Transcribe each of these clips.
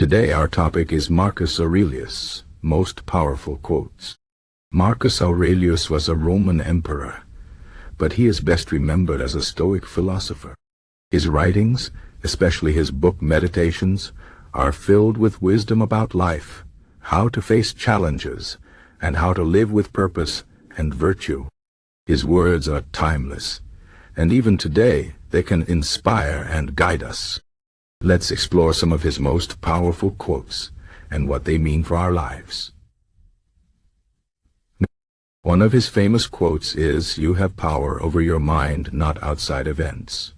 Today our topic is Marcus Aurelius, most powerful quotes. Marcus Aurelius was a Roman emperor, but he is best remembered as a Stoic philosopher. His writings, especially his book Meditations, are filled with wisdom about life, how to face challenges, and how to live with purpose and virtue. His words are timeless, and even today they can inspire and guide us. Let's explore some of his most powerful quotes and what they mean for our lives. One of his famous quotes is, "You have power over your mind, not outside events.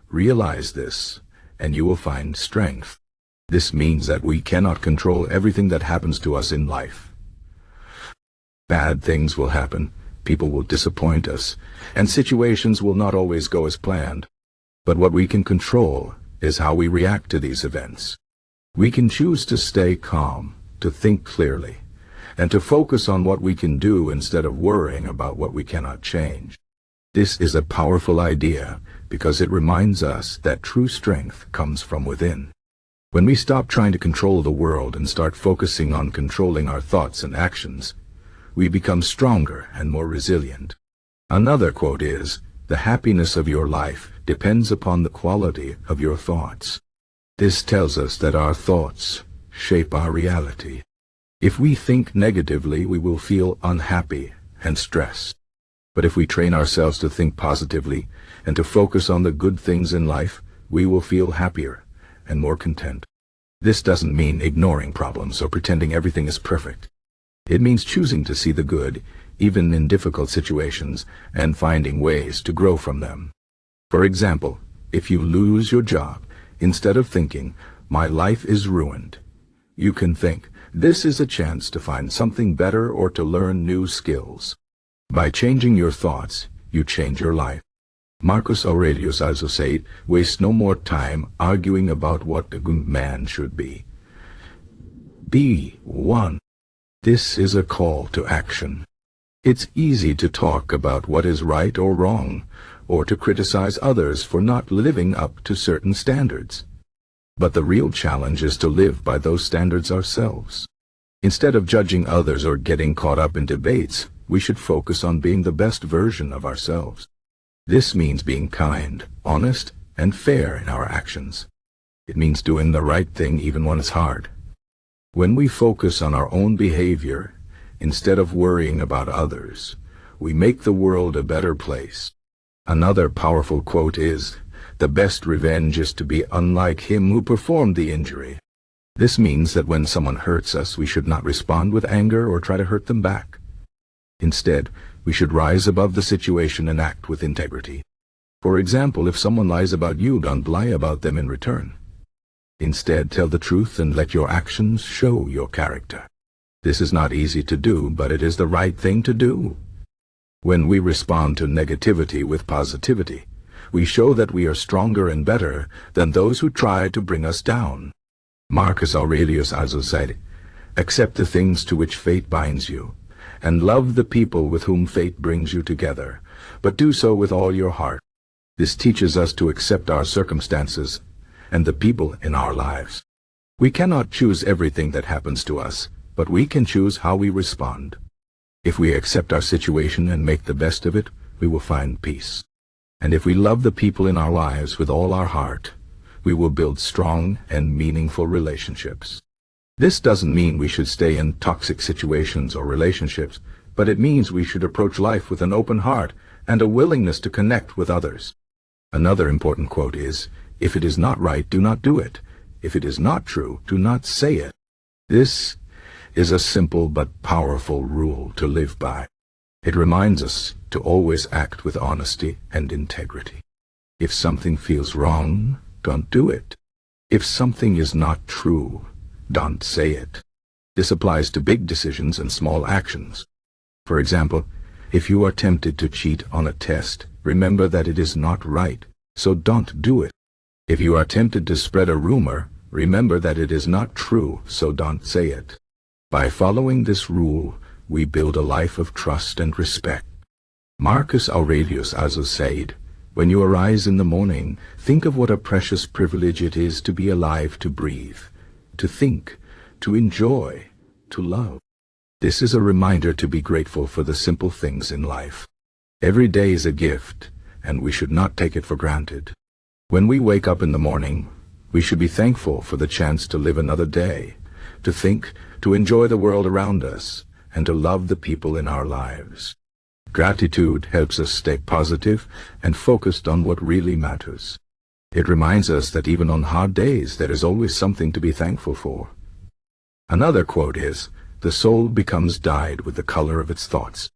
Realize this, and you will find strength." This means that we cannot control everything that happens to us in life. Bad things will happen, people will disappoint us, and situations will not always go as planned. But what we can control is how we react to these events. We can choose to stay calm, to think clearly, and to focus on what we can do instead of worrying about what we cannot change. This is a powerful idea because it reminds us that true strength comes from within. When we stop trying to control the world and start focusing on controlling our thoughts and actions, we become stronger and more resilient. Another quote is, "The happiness of your life depends upon the quality of your thoughts." This tells us that our thoughts shape our reality. If we think negatively, we will feel unhappy and stressed. But if we train ourselves to think positively and to focus on the good things in life, we will feel happier and more content. This doesn't mean ignoring problems or pretending everything is perfect. It means choosing to see the good, even in difficult situations, and finding ways to grow from them. For example, if you lose your job, instead of thinking, "My life is ruined," you can think, "This is a chance to find something better or to learn new skills." By changing your thoughts, you change your life. Marcus Aurelius also said, "Waste no more time arguing about what a good man should be. Be one." This is a call to action. It's easy to talk about what is right or wrong, or to criticize others for not living up to certain standards. But the real challenge is to live by those standards ourselves. Instead of judging others or getting caught up in debates, we should focus on being the best version of ourselves. This means being kind, honest, and fair in our actions. It means doing the right thing even when it's hard. When we focus on our own behavior, instead of worrying about others, we make the world a better place. Another powerful quote is, "The best revenge is to be unlike him who performed the injury." This means that when someone hurts us, we should not respond with anger or try to hurt them back. Instead, we should rise above the situation and act with integrity. For example, if someone lies about you, don't lie about them in return. Instead, tell the truth and let your actions show your character. This is not easy to do, but it is the right thing to do. When we respond to negativity with positivity, we show that we are stronger and better than those who try to bring us down. Marcus Aurelius also said, "Accept the things to which fate binds you, and love the people with whom fate brings you together, but do so with all your heart." This teaches us to accept our circumstances and the people in our lives. We cannot choose everything that happens to us, but we can choose how we respond. If we accept our situation and make the best of it, we will find peace. And if we love the people in our lives with all our heart, we will build strong and meaningful relationships. This doesn't mean we should stay in toxic situations or relationships, but it means we should approach life with an open heart and a willingness to connect with others. Another important quote is, "If it is not right, do not do it. If it is not true, do not say it." This is a simple but powerful rule to live by. It reminds us to always act with honesty and integrity. If something feels wrong, don't do it. If something is not true, don't say it. This applies to big decisions and small actions. For example, if you are tempted to cheat on a test, remember that it is not right, so don't do it. If you are tempted to spread a rumor, remember that it is not true, so don't say it. By following this rule, we build a life of trust and respect. Marcus Aurelius also said, "When you arise in the morning, think of what a precious privilege it is to be alive to breathe. to think, to enjoy, to love. This is a reminder to be grateful for the simple things in life. Every day is a gift, and we should not take it for granted. When we wake up in the morning, we should be thankful for the chance to live another day, to think, to enjoy the world around us, and to love the people in our lives. Gratitude helps us stay positive and focused on what really matters. It reminds us that even on hard days, there is always something to be thankful for. Another quote is, "The soul becomes dyed with the color of its thoughts."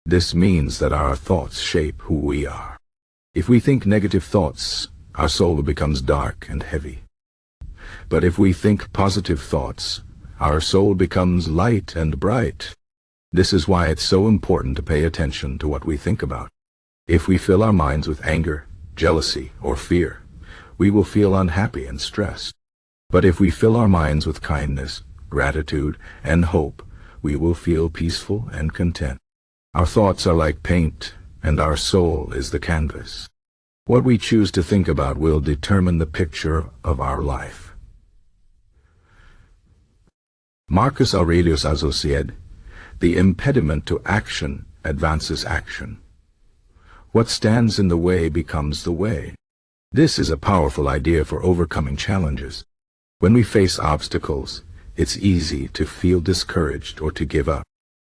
This means that our thoughts shape who we are. If we think negative thoughts, our soul becomes dark and heavy. But if we think positive thoughts, our soul becomes light and bright. This is why it's so important to pay attention to what we think about. If we fill our minds with anger, jealousy, or fear, we will feel unhappy and stressed. But if we fill our minds with kindness, gratitude, and hope, we will feel peaceful and content. Our thoughts are like paint, and our soul is the canvas. What we choose to think about will determine the picture of our life. Marcus Aurelius also said, "The impediment to action advances action. What stands in the way becomes the way." This is a powerful idea for overcoming challenges. When we face obstacles, it's easy to feel discouraged or to give up.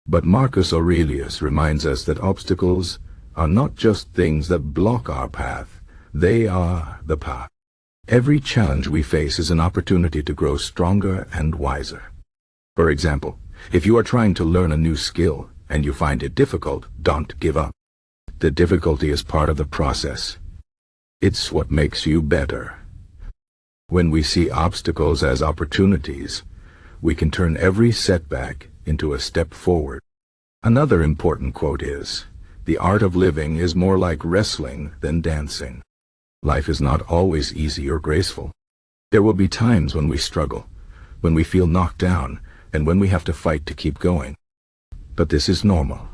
But Marcus Aurelius reminds us that obstacles are not just things that block our path, they are the path. Every challenge we face is an opportunity to grow stronger and wiser. For example, if you are trying to learn a new skill and you find it difficult, don't give up. The difficulty is part of the process. It's what makes you better. When we see obstacles as opportunities, we can turn every setback into a step forward. Another important quote is, "The art of living is more like wrestling than dancing." Life is not always easy or graceful. There will be times when we struggle, when we feel knocked down, and when we have to fight to keep going. But this is normal.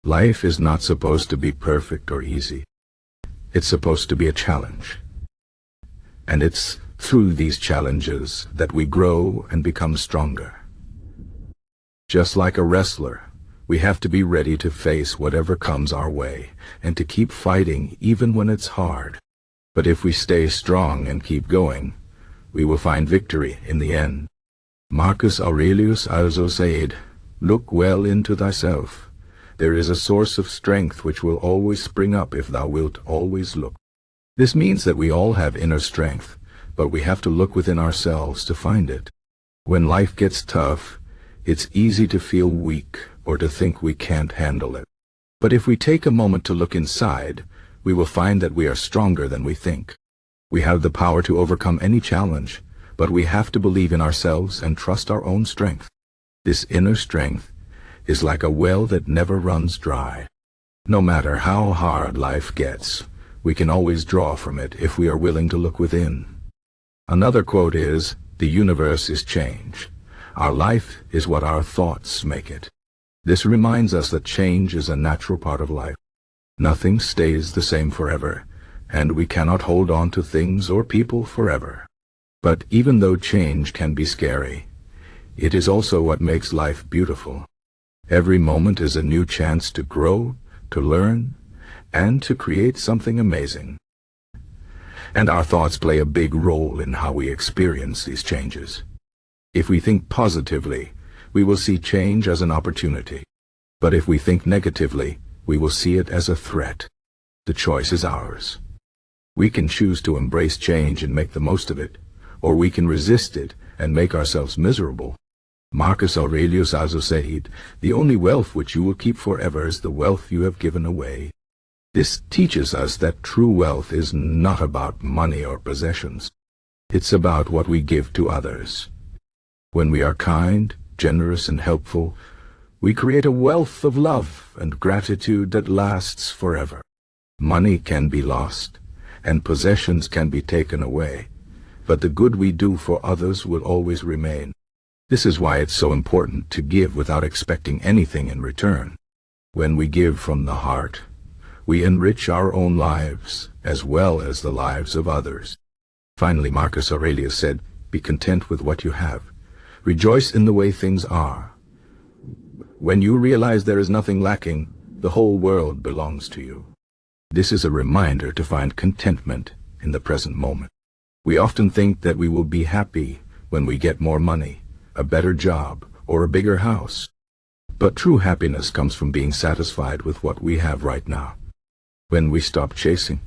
Life is not supposed to be perfect or easy. It's supposed to be a challenge. And it's through these challenges that we grow and become stronger. Just like a wrestler, we have to be ready to face whatever comes our way and to keep fighting even when it's hard. But if we stay strong and keep going, we will find victory in the end. Marcus Aurelius also said, "Look well into thyself. There is a source of strength which will always spring up if thou wilt always look." This means that we all have inner strength, but we have to look within ourselves to find it. When life gets tough, it's easy to feel weak or to think we can't handle it. But if we take a moment to look inside, we will find that we are stronger than we think. We have the power to overcome any challenge, but we have to believe in ourselves and trust our own strength. This inner strength is like a well that never runs dry. No matter how hard life gets, we can always draw from it if we are willing to look within. Another quote is, "The universe is change. Our life is what our thoughts make it." This reminds us that change is a natural part of life. Nothing stays the same forever, and we cannot hold on to things or people forever. But even though change can be scary, it is also what makes life beautiful. Every moment is a new chance to grow, to learn, and to create something amazing. And our thoughts play a big role in how we experience these changes. If we think positively, we will see change as an opportunity. But if we think negatively, we will see it as a threat. The choice is ours. We can choose to embrace change and make the most of it, or we can resist it and make ourselves miserable. Marcus Aurelius also said, "The only wealth which you will keep forever is the wealth you have given away." This teaches us that true wealth is not about money or possessions. It's about what we give to others. When we are kind, generous, and helpful, we create a wealth of love and gratitude that lasts forever. Money can be lost, and possessions can be taken away, but the good we do for others will always remain. This is why it's so important to give without expecting anything in return. When we give from the heart, we enrich our own lives as well as the lives of others. Finally, Marcus Aurelius said, Be content with what you have. Rejoice in the way things are. When you realize there is nothing lacking, the whole world belongs to you. This is a reminder to find contentment in the present moment. We often think that we will be happy when we get more money, a better job, or a bigger house. But true happiness comes from being satisfied with what we have right now. When we stop chasing